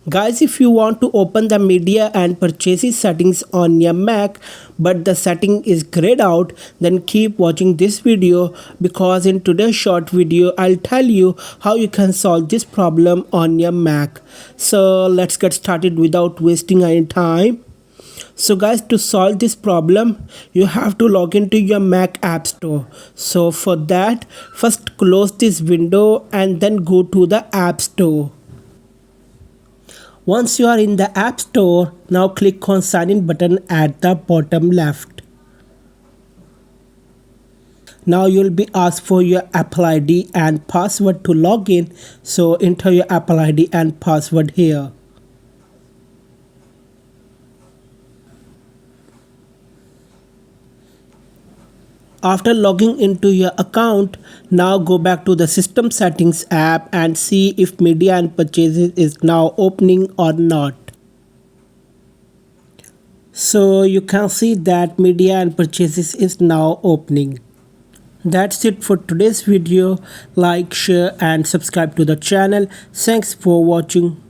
Guys, if you want to open the media and purchases settings on your Mac but the setting is grayed out, then keep watching this video because in today's short video I'll tell you how you can solve this problem on your Mac. So let's get started without wasting any time. So guys, to solve this problem you have to log into your Mac App Store. So for that, first close this window and then go to the App Store. Once you are in the App Store, now click on Sign In button at the bottom left. Now you'll be asked for your Apple ID and password to log in, so enter your Apple ID and password here. After logging into your account, now go back to the System Settings app and see if Media and Purchases is now opening or not. So you can see that Media and Purchases is now opening. That's it for today's video. Like, share and subscribe to the channel. Thanks for watching.